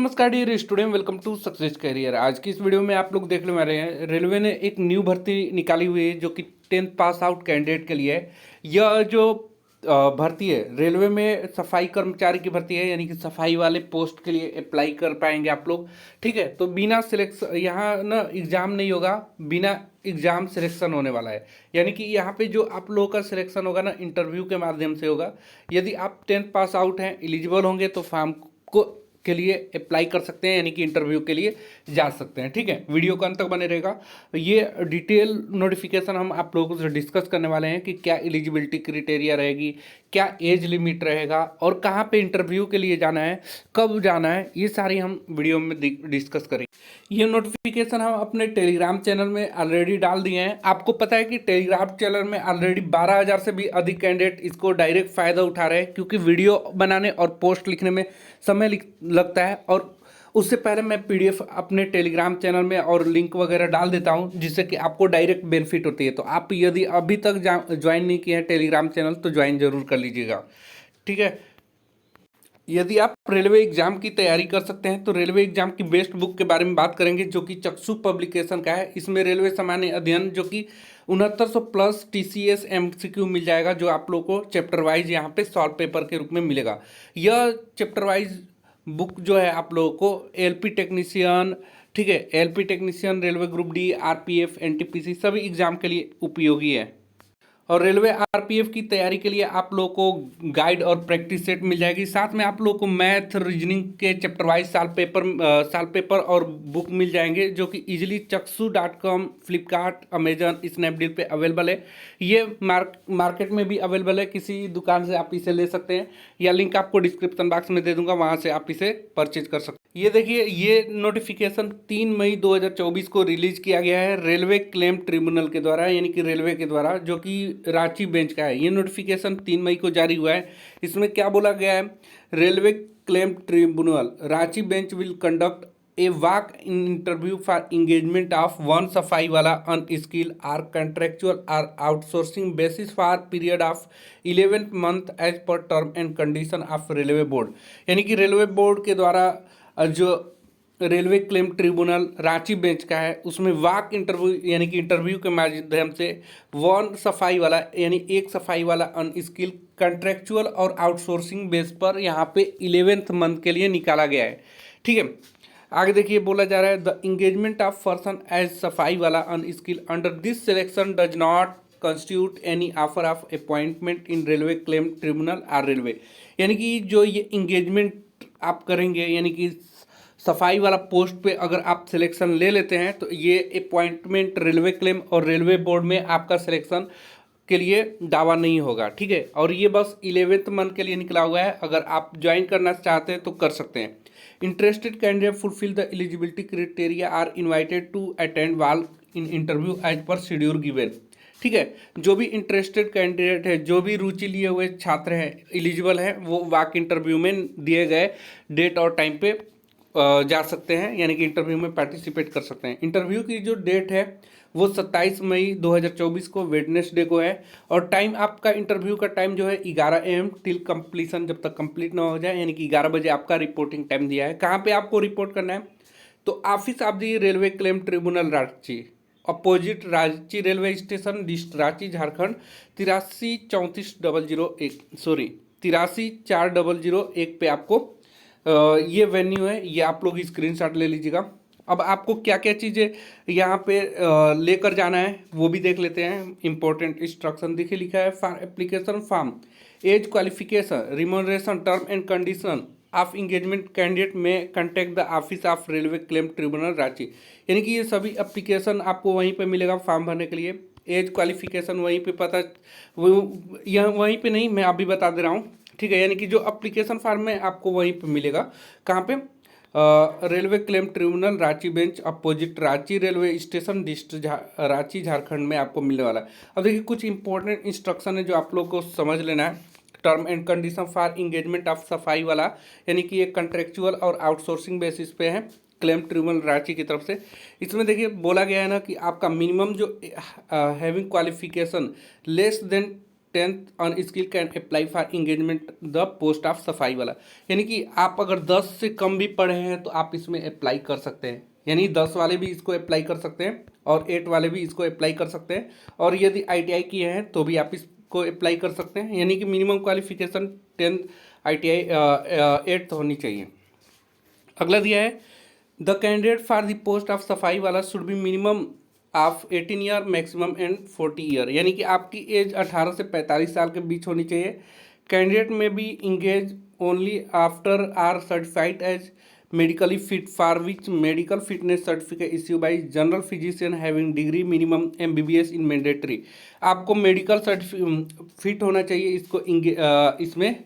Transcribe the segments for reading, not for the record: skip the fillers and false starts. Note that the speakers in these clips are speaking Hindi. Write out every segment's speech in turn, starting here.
नमस्कार dear student, welcome to success career. आज की इस वीडियो में आप लोग देखने वाले हैं, रेलवे ने एक न्यू भर्ती निकाली हुई है जो कि 10th पास आउट कैंडिडेट के लिए है। यह जो भर्ती है रेलवे में सफाई कर्मचारी की भर्ती है, यानी कि सफाई वाले पोस्ट के लिए अप्लाई कर पाएंगे आप लोग। ठीक है, तो बिना सिलेक्शन यहाँ ना एग्ज़ाम नहीं होगा, बिना एग्ज़ाम सिलेक्शन होने वाला है। यानी कि यहाँ पे जो आप लोगों का सिलेक्शन होगा ना इंटरव्यू के माध्यम से होगा। यदि आप 10th पास आउट हैं, एलिजिबल होंगे तो फॉर्म को के लिए अप्लाई कर सकते हैं, यानी कि इंटरव्यू के लिए जा सकते हैं। ठीक है, वीडियो का अंत तक बने रहेगा। ये डिटेल नोटिफिकेशन हम आप लोगों से डिस्कस करने वाले हैं कि क्या एलिजिबिलिटी क्राइटेरिया रहेगी, क्या एज लिमिट रहेगा और कहाँ पे इंटरव्यू के लिए जाना है, कब जाना है, ये सारी हम वीडियो में डिस्कस करेंगे। ये नोटिफिकेशन हम अपने टेलीग्राम चैनल में ऑलरेडी डाल दिए हैं। आपको पता है कि टेलीग्राम चैनल में ऑलरेडी 12,000 से भी अधिक कैंडिडेट इसको डायरेक्ट फ़ायदा उठा रहे हैं, क्योंकि वीडियो बनाने और पोस्ट लिखने में समय लगता है। और उससे पहले मैं पीडीएफ अपने टेलीग्राम चैनल में और लिंक वगैरह डाल देता हूं, जिससे कि आपको डायरेक्ट बेनिफिट होती है। तो आप यदि अभी तक ज्वाइन नहीं किए हैं टेलीग्राम चैनल तो ज्वाइन जरूर कर लीजिएगा। ठीक है, यदि आप रेलवे एग्जाम की तैयारी कर सकते हैं तो रेलवे एग्जाम की बेस्ट बुक के बारे में बात करेंगे, जो कि चक्षु पब्लिकेशन का है। इसमें रेलवे सामान्य अध्ययन जो कि 6900 प्लस TCS MCQ मिल जाएगा, जो आप लोग को चैप्टर वाइज यहाँ पे सॉल्व पेपर के रूप में मिलेगा। यह चैप्टर वाइज बुक जो है आप लोगों को LP टेक्नीशियन, ठीक है, LP technician, railway group D, RPF, NTPC सभी एग्जाम के लिए उपयोगी है। और रेलवे RPF की तैयारी के लिए आप लोगों को गाइड और प्रैक्टिस सेट मिल जाएगी। साथ में आप लोगों को मैथ, रीजनिंग के चैप्टर वाइज साल पेपर और बुक मिल जाएंगे, जो कि इजीली चक्षु.com, फ्लिपकार्ट, अमेजन, स्नैपडील पे अवेलेबल है। ये मार्केट में भी अवेलेबल है, किसी दुकान से आप इसे ले सकते हैं, या लिंक आपको डिस्क्रिप्शन बॉक्स में दे दूंगा, वहाँ से आप इसे परचेज कर सकते हैं। ये देखिए, ये नोटिफिकेशन 3 मई 2024 को रिलीज किया गया है रेलवे क्लेम ट्रिब्यूनल के द्वारा, यानी कि रेलवे के द्वारा, जो कि रांची बेंच का है। ये नोटिफिकेशन 3 मई को जारी हुआ है। इसमें क्या बोला गया है, railway claim tribunal Ranchi bench will conduct a walk in interview for engagement of one सफाई वाला unskill or contractual or outsourcing basis for period of 11 month as per term and condition of railway board. यानी कि रेलवे बोर्ड के द्वारा जो railway claim tribunal Ranchi bench का है, उसमें वॉक इंटरव्यू यानी कि इंटरव्यू के माध्यम से वन सफाई वाला यानी एक सफाई वाला अनस्किल कंट्रेक्चुअल और आउटसोर्सिंग बेस पर यहाँ पे 11th मंथ के लिए निकाला गया है। ठीक है, आगे देखिए, बोला जा रहा है the engagement of person as सफाई वाला unskill under this selection does not constitute any offer of appointment in railway claim tribunal or railway. यानी कि जो ये इंगेजमेंट आप करेंगे, यानी कि सफाई वाला पोस्ट पे अगर आप सिलेक्शन ले लेते हैं तो ये अपॉइंटमेंट रेलवे क्लेम और रेलवे बोर्ड में आपका सिलेक्शन के लिए दावा नहीं होगा। ठीक है, और ये बस 11th मंथ के लिए निकला हुआ है। अगर आप ज्वाइन करना चाहते हैं तो कर सकते हैं। Interested candidate fulfill the eligibility criteria are invited to attend walk in interview as per schedule given. ठीक है, जो भी इंटरेस्टेड कैंडिडेट है, जो भी रुचि लिए हुए छात्र हैं, एलिजिबल हैं, वो वॉक इंटरव्यू में दिए गए डेट और टाइम पे जा सकते हैं, यानी कि इंटरव्यू में पार्टिसिपेट कर सकते हैं। इंटरव्यू की जो डेट है वो 27 मई 2024 को वेडनेसडे को है। और टाइम आपका इंटरव्यू का टाइम जो है 11 AM टिल कंप्लीशन, जब तक कंप्लीट ना हो जाए, यानी कि 11 बजे आपका रिपोर्टिंग टाइम दिया है। कहाँ पे आपको रिपोर्ट करना है, तो office of the railway claim tribunal Ranchi, opposite Ranchi railway station, district Ranchi, Jharkhand 834001 पे आपको ये वेन्यू है। ये आप लोग स्क्रीनशॉट ले लीजिएगा। अब आपको क्या क्या चीज़ें यहाँ पे लेकर जाना है वो भी देख लेते हैं। इंपॉर्टेंट इंस्ट्रक्शन देखिए, लिखा है for application form, as qualification, remuneration, term and condition of engagement candidate may contact the office of railway claim tribunal Ranchi. यानी कि ये सभी एप्लीकेशन आपको वहीं पे मिलेगा फॉर्म भरने के लिए। एज क्वालिफिकेशन वहीं पे पता, वो यह वहीं पे नहीं, मैं अभी बता दे रहा हूँ। ठीक है, यानी कि जो एप्लीकेशन फॉर्म में आपको वहीं पे मिलेगा। कहाँ पे, railway claim tribunal Ranchi bench, opposite Ranchi railway station, district Ranchi, Jharkhand में आपको मिलने वाला है। अब देखिए, कुछ इंपॉर्टेंट इंस्ट्रक्शन है जो आप लोग को समझ लेना है। Term and condition for engagement of सफाई वाला, यानी कि ये कंट्रेक्चुअल और आउटसोर्सिंग बेसिस पे है क्लेम ट्रिब्यूनल रांची की तरफ से। इसमें देखिए बोला गया है ना कि आपका मिनिमम जो having qualification less than 10th unskilled can apply for engagement the post of सफाई वाला। यानी कि आप अगर 10 से कम भी पढ़े हैं तो आप इसमें अप्लाई कर सकते हैं। यानी 10 वाले भी इसको अप्लाई कर सकते हैं और 8 वाले भी इसको अप्लाई कर सकते हैं। और यदि ITI किए हैं तो भी आप इसको अप्लाई कर सकते हैं। यानी कि minimum qualification 10th ITI 8th होनी चाहिए। अगला दिया है the candidate for the post of सफाई वाला should be minimum of 18 year maximum and 40 year. यानी कि आपकी एज 18 से 45 साल के बीच होनी चाहिए। Candidate may be engage only after are certified as medically fit for which medical fitness certificate issue by general physician having degree minimum MBBS in mandatory. आपको मेडिकल फिट होना चाहिए इसमें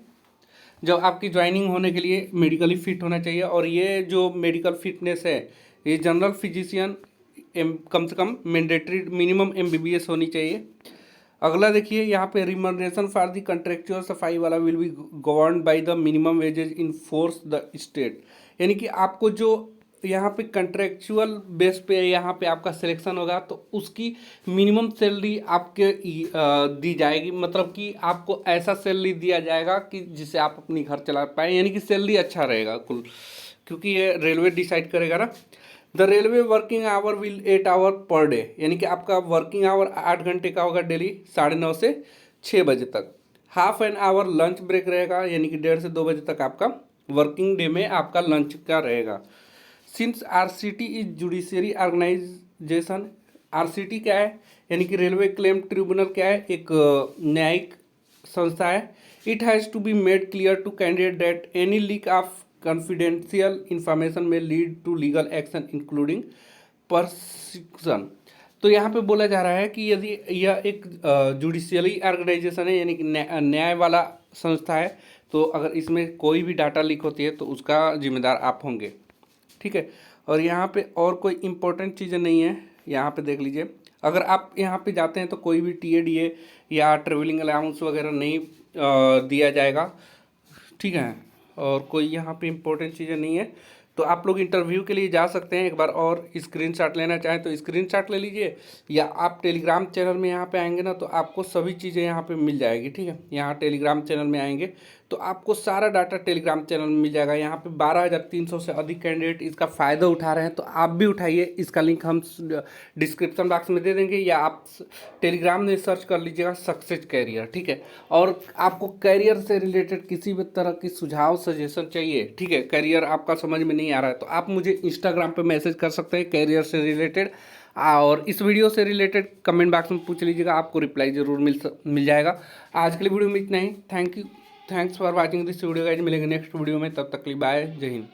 जब आपकी ज्वाइनिंग होने के लिए मेडिकली फिट होना चाहिए। और ये जो मेडिकल फिटनेस है ये जनरल फिजिशियन कम से कम मैंडेटरी मिनिमम MBBS होनी चाहिए। अगला देखिए यहाँ पे रिमनरेशन फॉर द कंट्रेक्चुअल सफाई वाला will be govern by the minimum wages in force the state. यानी कि आपको जो यहाँ पे कंट्रेक्चुअल बेस पे यहाँ पे आपका सिलेक्शन होगा तो उसकी मिनिमम सैलरी आपके दी जाएगी। मतलब कि आपको ऐसा सैलरी दिया जाएगा कि जिससे आप अपनी घर चला पाए। यानी कि सैलरी अच्छा रहेगा कुल, क्योंकि ये रेलवे डिसाइड करेगा ना। The railway working hour will 8 hour per day. यानी कि आपका वर्किंग आवर 8 घंटे का होगा डेली 9:30 से 6 बजे तक। Half an hour lunch break रहेगा, यानी कि 1:30 से 2 बजे तक आपका वर्किंग डे में आपका लंच का रहेगा। Since RCT is judiciary organisation. RCT क्या है? यानी कि रेलवे क्लेम ट्रिब्यूनल क्या है? एक न्यायिक संस्था है। It has to be made clear to candidate that any leak of confidential information may lead to legal action including prosecution. तो यहाँ पे बोला जा रहा है कि यदि यह एक जुडिशियली ऑर्गेनाइजेशन है, यानी कि न्याय वाला संस्था है, तो अगर इसमें कोई भी डाटा लीक होती है तो उसका जिम्मेदार आप होंगे। ठीक है। और यहाँ पे और कोई इम्पोर्टेंट चीज़ें नहीं है, यहाँ पे देख लीजिए। अगर आप यहाँ पे जाते हैं तो कोई भी TADA या ट्रेवलिंग अलाउंस वगैरह नहीं दिया जाएगा। ठीक है। और कोई यहाँ पे इम्पोर्टेंट चीज़ें नहीं है। तो आप लोग इंटरव्यू के लिए जा सकते हैं। एक बार और स्क्रीनशॉट लेना चाहें तो स्क्रीनशॉट ले लीजिए, या आप टेलीग्राम चैनल में यहाँ पे आएंगे ना तो आपको सभी चीज़ें यहाँ पे मिल जाएगी। ठीक है। यहाँ टेलीग्राम चैनल में आएंगे तो आपको सारा डाटा टेलीग्राम चैनल में मिल जाएगा। यहाँ पे 12,300 से अधिक कैंडिडेट इसका फ़ायदा उठा रहे हैं, तो आप भी उठाइए। इसका लिंक हम डिस्क्रिप्शन बॉक्स में दे देंगे, या आप टेलीग्राम में सर्च कर लीजिएगा सक्सेस कैरियर। ठीक है। और आपको कैरियर से रिलेटेड किसी भी तरह की सुझाव सजेशन चाहिए, ठीक है, कैरियर आपका समझ में नहीं आ रहा है, तो आप मुझे इंस्टाग्राम पे मैसेज कर सकते हैं कैरियर से रिलेटेड। और इस वीडियो से रिलेटेड कमेंट बॉक्स में पूछ लीजिएगा, आपको रिप्लाई जरूर मिल जाएगा। आज के लिए वीडियो में इतना ही। Thanks for watching this video guys. मिलेंगे नेक्स्ट वीडियो में, तब तक के लिए बाय, जय हिंद।